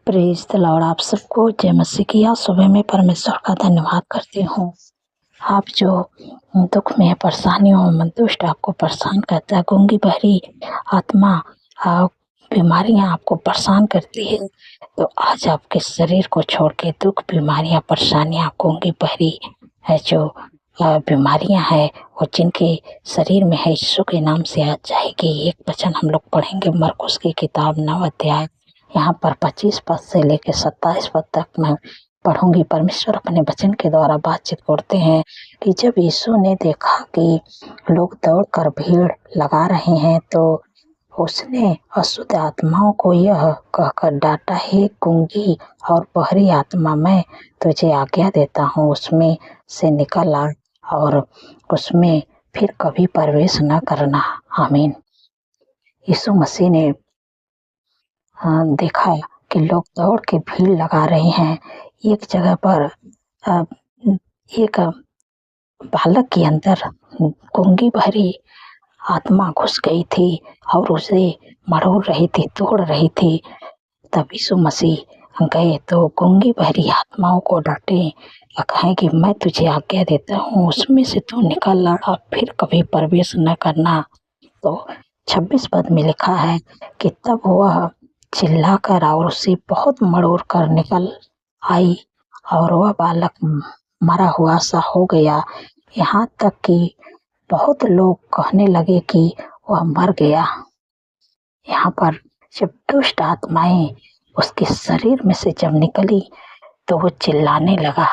Praise the Lord. आप सबको जय मसीह की। आज सुबह में परमेश्वर का धन्यवाद करती हूँ। आप जो दुख में परेशानियों में दुष्ट आपको परेशान करता है, गूंगी बहरी आत्मा बीमारियां आपको परेशान करती है, तो आज आपके शरीर को छोड़ के दुख बीमारियां परेशानियां गूंगी बहरी है जो बीमारियां हैं वो जिनके शरीर में है, यीशु के नाम से आ जाएगी। एक वचन हम लोग पढ़ेंगे मरकुस की किताब 9 अध्याय, यहाँ पर 25 पद से लेकर 27 पद तक मैं पढ़ूंगी। परमेश्वर अपने वचन के द्वारा बातचीत करते हैं कि जब यीशु ने देखा कि लोग दौड़कर भीड़ लगा रहे हैं, तो उसने अशुद्ध आत्माओं को यह कहकर डांटा, हे गूंगी और बहरी आत्मा, मैं तुझे आज्ञा देता हूँ, उसमें से निकल आ और उसमें फिर कभी प्रवेश न करना। आमीन। यीशु मसीह ने देखा कि लोग दौड़ के भीड़ लगा रहे हैं। एक जगह पर एक बालक के अंदर गूंगी बहरी आत्मा घुस गई थी और उसे मरोड़ रही थी, तोड़ रही थी। तब यीशु मसीह गए तो गूंगी बहरी आत्माओं को डांटे, कहें कि मैं तुझे आज्ञा देता हूँ, उसमें से तू निकल आ, फिर कभी प्रवेश न करना। तो 26 पद में लिखा है कि तब वह चिल्लाकर और उसे बहुत मरोड़ कर निकल आई और वह बालक मरा हुआ सा हो गया। यहाँ तक कि बहुत लोग कहने लगे कि वह मर गया। यहाँ पर जब दुष्ट आत्माएं उसके शरीर में से जब निकली तो वो चिल्लाने लगा।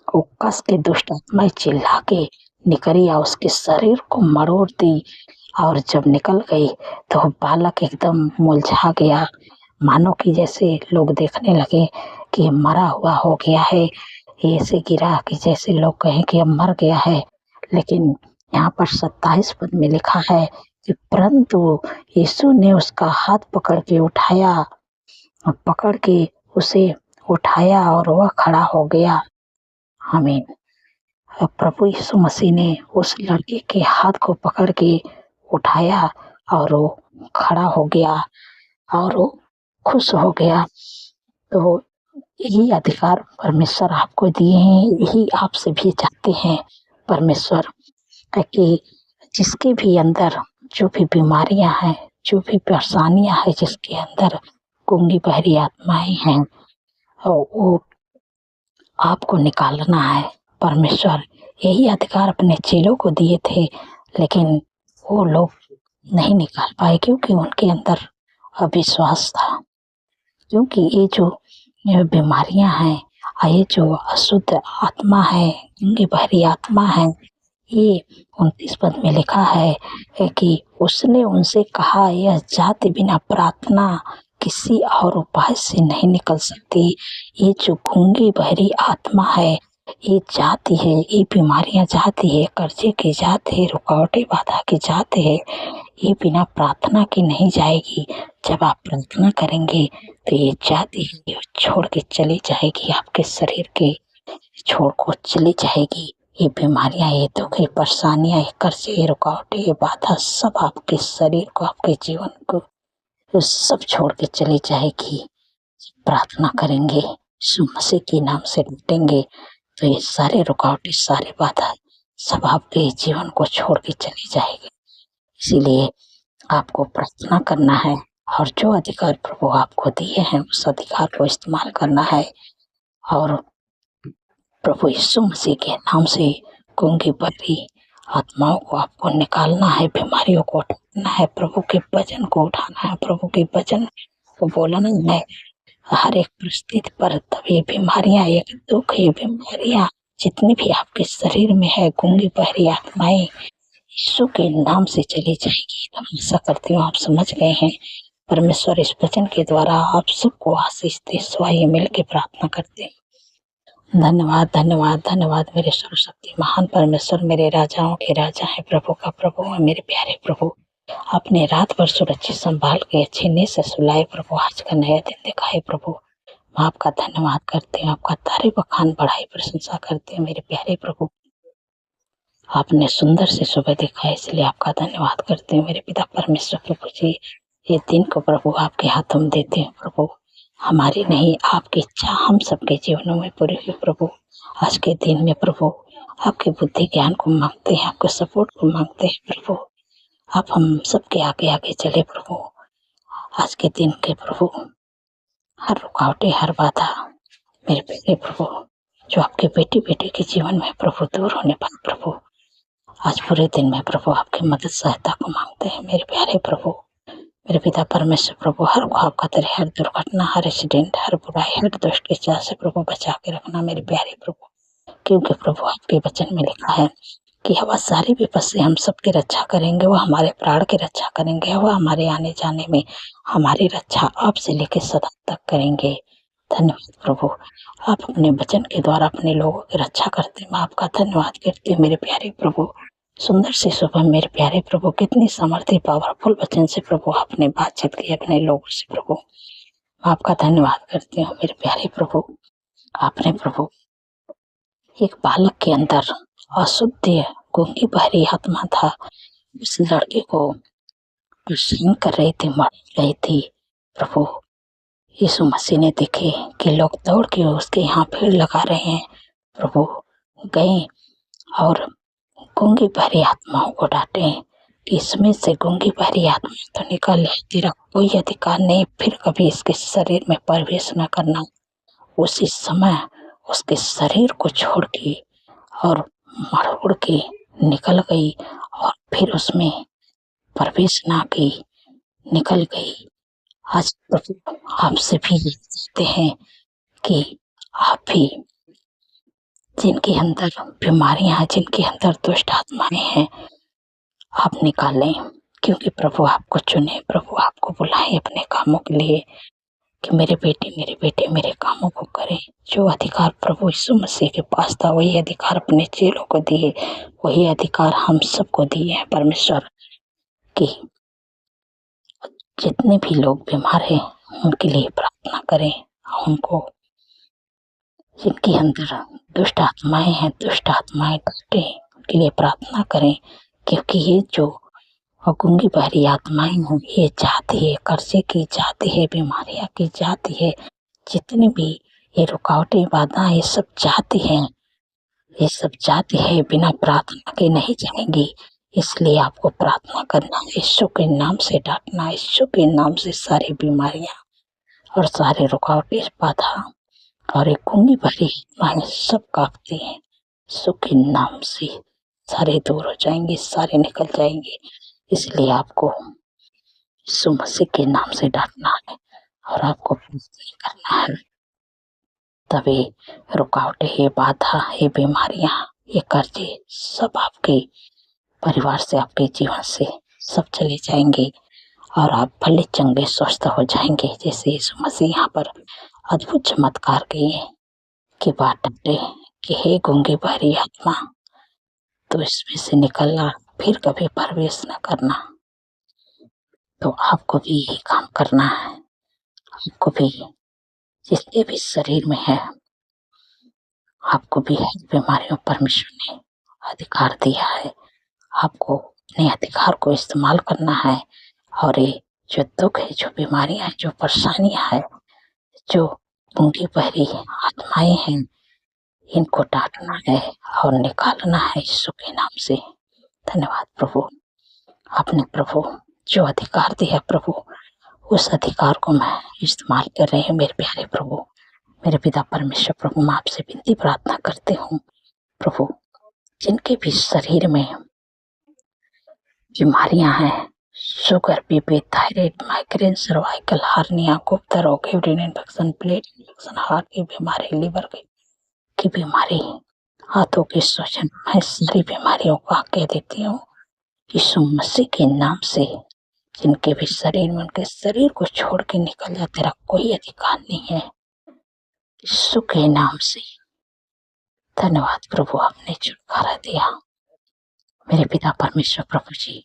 वो कस के दुष्ट आत्माएं चिल्ला के निकली और उसके शरीर को मरोड़ दी, और जब निकल गई तो बालक एकदम मुरझा गया, मानो कि जैसे लोग देखने लगे कि मरा हुआ हो गया है। ऐसे गिरा कि जैसे लोग कहें कि अब मर गया है। लेकिन यहाँ पर 27 पद में लिखा है कि परंतु यीशु ने उसका हाथ पकड़ के उसे उठाया और वह खड़ा हो गया। आमीन। प्रभु यीशु मसीह ने उस लड़के के हाथ को पकड़ के उठाया और वो खड़ा हो गया और वो खुश हो गया। तो यही अधिकार परमेश्वर आपको दिए हैं, यही आपसे भी चाहते हैं परमेश्वर, कि जिसके भी अंदर जो भी बीमारियां हैं, जो भी परेशानियां हैं, जिसके अंदर गूंगी बहरी आत्माएं हैं, वो आपको निकालना है। परमेश्वर यही अधिकार अपने चेलों को दिए थे, लेकिन वो लोग नहीं निकाल पाए क्योंकि उनके अंदर अविश्वास था। क्योंकि ये जो बीमारियां हैं, ये जो अशुद्ध आत्मा है, गूंगी बहरी आत्मा है, ये 29 पद में लिखा है कि उसने उनसे कहा, यह जाति बिना प्रार्थना किसी और उपाय से नहीं निकल सकती। ये जो गूंगी बहरी आत्मा है, ये जाति है, ये बीमारियां जाति है, कर्जे की जात है, रुकावटें बाधा की जात है। ये बिना प्रार्थना की नहीं जाएगी। जब आप प्रार्थना करेंगे तो ये जाति छोड़ के चली जाएगी, आपके शरीर के छोड़ को चली जाएगी। ये बीमारियां, ये दुख, ये परेशानियां, ये कर्जे, ये रुकावटें, ये बाधा, सब आपके शरीर को, आपके जीवन को सब छोड़ के चली जाएगी। प्रार्थना करेंगे, यीशु मसीह के नाम से लौटेंगे, तो ये सारे रुकावटें, सारे बाधा सब आपके जीवन को छोड़ के चली जाएगी। इसीलिए आपको प्रार्थना करना है और जो अधिकार प्रभु आपको दिए हैं उस अधिकार को इस्तेमाल करना है और प्रभु यीशु मसीह के नाम से गूंगी बहरी आत्माओं को आपको निकालना है, बीमारियों को उठाना है, प्रभु के वचन को उठाना है, प्रभु के वचन को बोलना है हर एक परिस्थिति पर। तब ये बीमारियां, ये दुख, ये बीमारियां जितनी भी आपके शरीर में है, गूंगी बहरी आत्माएं यीशु के नाम से चली जाएगी। तो आशा करती हूँ आप समझ गए हैं। परमेश्वर इस वचन के द्वारा आप सबको आशीष दे। स्वाइए मिल के प्रार्थना करते हैं। धन्यवाद, धन्यवाद, धन्यवाद मेरे सर्वशक्ति महान परमेश्वर, मेरे राजाओं के राजा है, प्रभु का प्रभु है, मेरे प्यारे प्रभु। आपने रात भर सुरक्षित संभाल के अच्छे नींद से सुलाए प्रभु, आज का नया दिन दिखाए प्रभु। मैं आपका धन्यवाद करते हैं, आपका तारीफ बखान बढ़ाई प्रशंसा करते हैं मेरे प्यारे प्रभु। आपने सुंदर से सुबह दिखा, इसलिए आपका धन्यवाद करते हैं मेरे पिता परमेश्वर प्रभु जी। ये दिन को प्रभु आपके हाथों में देते हैं प्रभु। हमारी नहीं आपकी इच्छा हम सबके जीवनों में पूरी हो प्रभु। आज के दिन में प्रभु आपके बुद्धि ज्ञान को मांगते हैं, आपके सपोर्ट को मांगते हैं प्रभु। आप हम सबके आगे आगे चले प्रभु। आज के दिन के प्रभु हर रुकावटें, हर बाधा मेरे प्यारे प्रभु जो आपके बेटी बेटे के जीवन में प्रभु दूर होने पाए प्रभु। आज पूरे दिन में प्रभु आपकी मदद सहायता को मांगते हैं मेरे प्यारे प्रभु। मेरे पिता परमेश्वर प्रभु हर ख्वाब खतरे, हर दुर्घटना, हर एक्सीडेंट, हर बुराई, हर दुष्ट के चाल से प्रभु बचा के रखना मेरे प्यारे प्रभु। क्योंकि प्रभु आपके वचन में लिखा है कि वह सारी विपद से हम सबकी रक्षा करेंगे, वह हमारे प्राण की रक्षा करेंगे, वह हमारे आने जाने में हमारी रक्षा आप से लेकर सदा तक करेंगे। धन्यवाद प्रभु, आप अपने वचन के द्वारा अपने लोगों की रक्षा करते। मैं आपका धन्यवाद करती हूँ मेरे प्यारे प्रभु। सुंदर से सुबह मेरे प्यारे प्रभु, कितनी सामर्थ्य पावरफुल वचन से प्रभु आपने बातचीत की अपने लोगों से प्रभु। मैं आपका धन्यवाद करती हूँ मेरे प्यारे प्रभु। आपने प्रभु एक बालक के अंदर अशुद्ध गूंगी बहरी आत्मा था, उस लड़के को परेशान कर रही थी, मार रही थी प्रभु। यीशु मसीह ने देखे कि लोग दौड़ के उसके यहाँ भीड़ लगा रहे हैं प्रभु, गए और गूंगी बहरी आत्माओं को डांटे कि इसमें से गूंगी बहरी आत्मा तो निकल ले, तेरा कोई अधिकार नहीं, फिर कभी इसके शरीर में प्रवेश न करना। उसी समय उसके शरीर को छोड़ के और मरोड़ के निकल गई और फिर उसमें प्रवेश ना की, निकल गई। आज प्रभु आपसे भी चाहते हैं कि आप भी जिनके अंदर बीमारियां हैं, जिनके अंदर दुष्ट आत्माएं हैं, आप निकालें। क्योंकि प्रभु आपको चुने, प्रभु आपको बुलाए अपने कामों के लिए कि मेरे बेटे मेरे कामों को करें। जो अधिकार प्रभु यीशु मसीह के पास था वही अधिकार अपने चेलों को दिए, वही अधिकार हम सबको दिए हैं परमेश्वर। कि जितने भी लोग बीमार हैं उनके लिए प्रार्थना करें, उनको जिनके अंदर दुष्ट आत्माएं हैं, दुष्ट आत्माएं काटे उनके लिए प्रार्थना करें। क्योंकि ये जो गूंगी बहरी आत्माएं हैं ये जाति है, कर्जे की जाति है, बीमारियां की जाति है, जितनी भी ये रुकावटें बाधा ये सब जाति हैं, ये सब जाति है, बिना प्रार्थना के नहीं जाएंगी। इसलिए आपको प्रार्थना करना, यीशु के नाम से डांटना, यीशु के नाम से सारी बीमारियां और सारे रुकावटें बाधा और एक गूंगी भरी आत्माएं सब कांपती हैं, यीशु के नाम से सारे दूर हो जाएंगे, सारे निकल जाएंगे। इसलिए आपको यीशु मसीह के नाम से डांटना है और आपको प्रार्थना करना है। तभी रुकावटें, ये बाधा, ये बीमारियां, ये कर्जे सब आपके परिवार से, आपके जीवन से सब चले जाएंगे और आप भले चंगे स्वस्थ हो जाएंगे। जैसे यीशु मसीह यहाँ पर अद्भुत चमत्कार किए कि बात डांटे कि हे गूंगी बहरी आत्मा, तो इसमें से निकलना, फिर कभी प्रवेश न करना। तो आपको भी यही काम करना है। आपको भी जितने भी शरीर में है, आपको भी हर बीमारियों परमेश्वर ने अधिकार दिया है। आपको अपने अधिकार को इस्तेमाल करना है और ये जो दुख है, जो बीमारियां हैं, जो परेशानियां हैं, जो गूंगी बहरी आत्माएं हैं, इनको डांटना है और निकालना है यीशु के नाम से। धन्यवाद प्रभु, आपने प्रभु जो अधिकार दिया प्रभु, उस अधिकार को मैं इस्तेमाल कर रही हूँ मेरे प्यारे प्रभु। मेरे पिता परमेश्वर प्रभु, मैं आपसे विनती प्रार्थना करती हूँ प्रभु, जिनके भी शरीर में बीमारियां हैं, sugar, BP, thyroid, migraine, cervical, hernia, गुप्त रोग, urine infection, plate infection, heart की बीमारी, लिवर की बीमारी, हाथों की सूजन, मैं सारी बीमारियों को कह देती हूँ यीशु मसीह के नाम से। जिनके भी शरीर में, उनके शरीर को छोड़ के निकल जा, तेरा कोई अधिकार नहीं है, यीशु के नाम से। धन्यवाद प्रभु, आपने छुटकारा दिया मेरे पिता परमेश्वर प्रभु जी।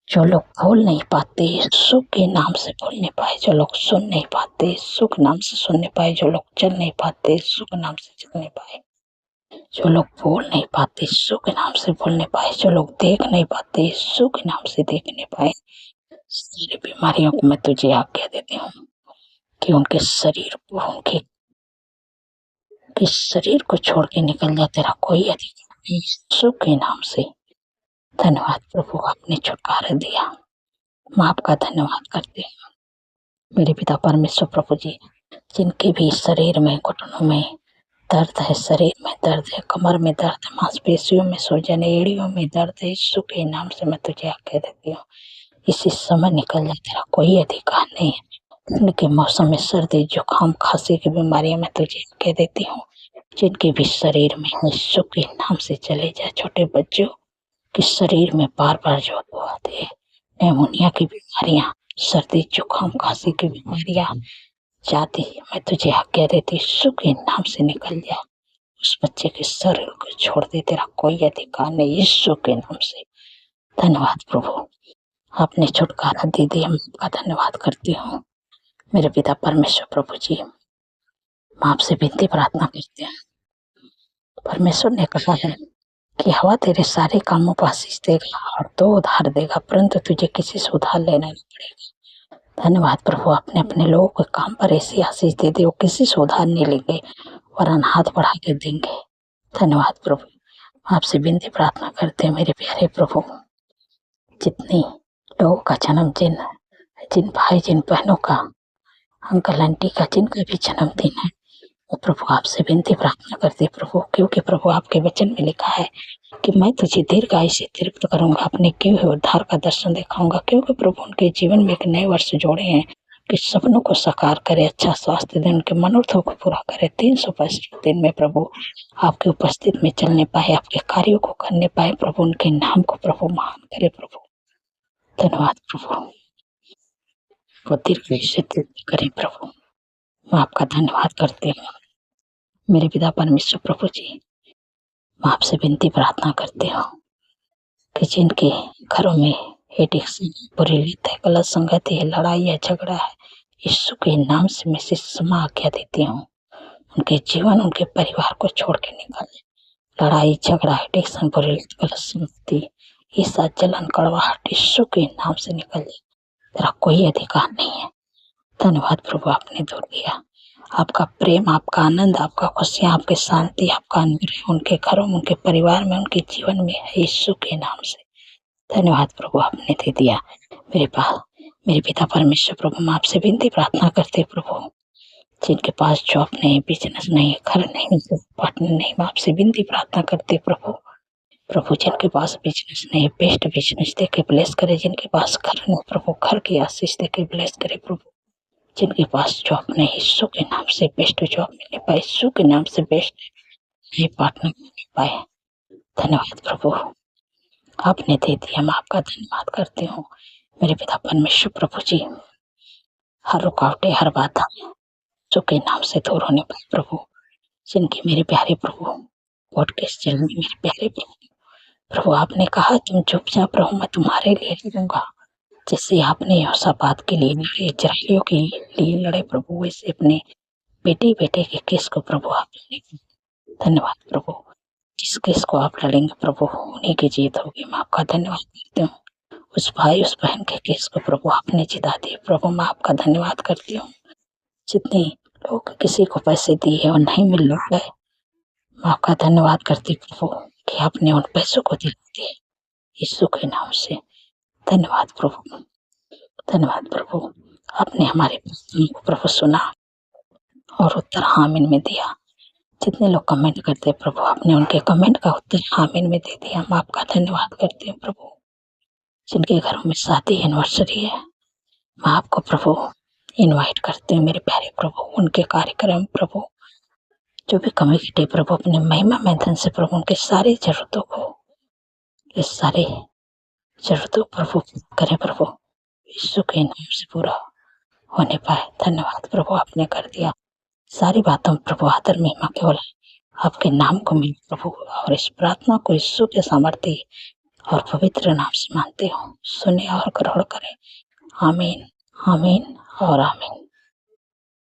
जो लोग बोल नहीं पाते यीशु के नाम से बोलने पाए, जो लोग सुन नहीं पाते यीशु के नाम से सुनने पाए, जो लोग चल नहीं पाते यीशु के नाम से चलने पाए, जो लोग बोल नहीं पाते यीशु के नाम से बोलने पाए, जो लोग देख नहीं पाते यीशु के नाम से देखने पाए। सारी बीमारियों को मैं तुझे आज्ञा देती हूँ, कि उनके शरीर को उनके के शरीर को छोड़ के निकल जाए, तेरा कोई अधिकार नहीं। यीशु के नाम से धन्यवाद प्रभु, आपने छुटकारा दिया। मैं आपका धन्यवाद करती हूँ मेरे पिता परमेश्वर प्रभु जी। जिनके भी शरीर में, घुटनों में दर्द है, शरीर में दर्द है, कमर में दर्द है, मांसपेशियों में सूजन, एड़ियों में दर्द है, यीशु के नाम से मैं तुझे आज्ञा देती हूँ, इसी समय निकल जा, तेरा कोई अधिकार नहीं है। ठंड के मौसम में सर्दी, जुकाम, खांसी की बीमारियां मैं तुझे आज्ञा देती हूँ, जिनके भी शरीर में यीशु के नाम से चले जाए। छोटे बच्चों के शरीर में बार बार जो आते हैं, निमोनिया की बीमारियां, सर्दी, जुकाम, खांसी की बीमारियां जाती, मैं तुझे आज्ञा देती, यीशु के नाम से निकल जा। उस बच्चे के शरीर को छोड़ दे, तेरा कोई अधिकार नहीं, यीशु के नाम से। धन्यवाद प्रभु, आपने छुटकारा दे दिया, मैं आपका धन्यवाद करती हूँ मेरे पिता परमेश्वर प्रभु जी। मैं आपसे विनती प्रार्थना करती हूँ, परमेश्वर ने कहा है कि हवा तेरे सारे कामों पर आशीष देगा और तो उधार देगा, परंतु तुझे किसी से उधार लेना नहीं पड़ेगा। धन्यवाद प्रभु, आपने अपने लोगों के काम पर ऐसी आशीष दे दी, वो किसी से उधार नहीं लेंगे वरन हाथ बढ़ा के देंगे। धन्यवाद प्रभु, आपसे विनती प्रार्थना करते हैं मेरे प्यारे प्रभु, जितने लोगों का जन्मदिन, जिन भाई जिन बहनों का, अंकल आंटी का, जिनका भी जन्मदिन है, वो प्रभु आपसे विनती प्रार्थना करते प्रभु, क्योंकि प्रभु आपके वचन में लिखा है कि मैं तुझे दीर्घायु से तृप्त करूंगा, अपने किए हुए उद्धार का दर्शन दिखाऊंगा। क्योंकि प्रभु उनके जीवन में एक नए वर्ष जोड़े हैं कि सपनों को साकार करे, अच्छा स्वास्थ्य दे, उनके मनोरथों को पूरा करे। 365 दिन में प्रभु आपके उपस्थित में चलने पाए, आपके कार्यों को करने पाए प्रभु, उनके नाम को प्रभु महान करे प्रभु। धन्यवाद प्रभु, वो दीर्घायु से तृप्त करें प्रभु, मैं आपका धन्यवाद करती हूँ मेरे पिता परमेश्वर प्रभु जी। मैं आपसे विनती प्रार्थना करती हूँ कि जिनके घरों में एडिक्शन, बुरी लत है, गलत संगति है, लड़ाई है, झगड़ा है, यीशु के नाम से मैं क्षमा आज्ञा देती हूँ, उनके जीवन, उनके परिवार को छोड़ के निकाले। लड़ाई, झगड़ा, एडिक्शन, बुरी लत, गलत संगति, ईर्ष्या, जलन, कड़वाहट, यीशु के नाम से निकल जाए, तेरा कोई अधिकार नहीं है। धन्यवाद प्रभु, आपने दूर किया। आपका प्रेम, आपका आनंद, आपका खुशियाँ, आपकी शांति, आपका अनुग्रह उनके घरों में, उनके परिवार में, उनके जीवन में है, यीशु के नाम से। धन्यवाद प्रभु, आपने दे दिया मेरे पिता परमेश्वर प्रभु। मैं आपसे विनती प्रार्थना करते प्रभु, जिनके पास जॉब नहीं, बिजनेस नहीं, घर नहीं, पार्टनर नहीं, मैं आपसे विनती प्रार्थना करते प्रभु जिनके पास बिजनेस नहीं, बेस्ट बिजनेस देके ब्लेस करे। जिनके पास घर नहीं प्रभु, घर की आशीष देके ब्लेस करे प्रभु। जिनके पास जॉब नहीं, यीशु के नाम से बेस्ट जॉब मिलने पाए, यीशु के नाम से बेस्ट नए पार्टनर मिलने पाए। धन्यवाद प्रभु, आपने दे दिया, मैं आपका धन्यवाद करती हूँ मेरे पिता परमेश्वर प्रभु जी। हर रुकावटें, हर बाधा यीशु के नाम से दूर होने पाए प्रभु। जिनके मेरे प्यारे प्रभु कोर्ट केस चल में, मेरे प्यारे प्रभु आपने कहा तुम चुपचाप रहो, मैं तुम्हारे लिए लड़ूंगा। जैसे आपने यहोशापात के लिए लड़े, इजराइलियों के लिए लड़े प्रभु, वैसे अपने बेटे के केस को प्रभु आप लड़ेंगे। धन्यवाद प्रभु, जिस केस को आप लड़ेंगे प्रभु उन्हीं की जीत होगी। मैं आपका धन्यवाद करती हूँ। उस भाई उस बहन के केस को प्रभु आपने जिता दिए प्रभु, मैं आपका धन्यवाद करती हूँ। जितने लोग किसी को पैसे दिए और नहीं मिल रहे, मैं आपका धन्यवाद करती प्रभु कि आपने उन पैसों को दिला दिए यीशु के नाम से। धन्यवाद प्रभु, धन्यवाद प्रभु, आपने हमारे प्रार्थना को प्रभु सुना और उत्तर आमीन में दिया। जितने लोग कमेंट करते प्रभु, आपने उनके कमेंट का उत्तर आमीन में दे दिया। मैं आपका धन्यवाद करती हूँ प्रभु। जिनके घरों में शादी एनिवर्सरी है, मैं आपको प्रभु इनवाइट करती हूँ मेरे प्यारे प्रभु। उनके कार्यक्रम प्रभु जो भी कमेटी प्रभु अपने महिमा में धन से प्रभु उनके सारी जरूरतों को, इस सारे जरूरतों प्रभु करें प्रभु, यीशु के नाम से पूरा होने पाए। धन्यवाद प्रभु, आपने कर दिया। सारी बातों में प्रभु आदर महिमा केवल आपके नाम को मिले प्रभु, और इस प्रार्थना को यीशु के सामर्थ्य और पवित्र नाम से मानते हो, सुने और ग्रहण करें। आमीन, आमीन और आमीन।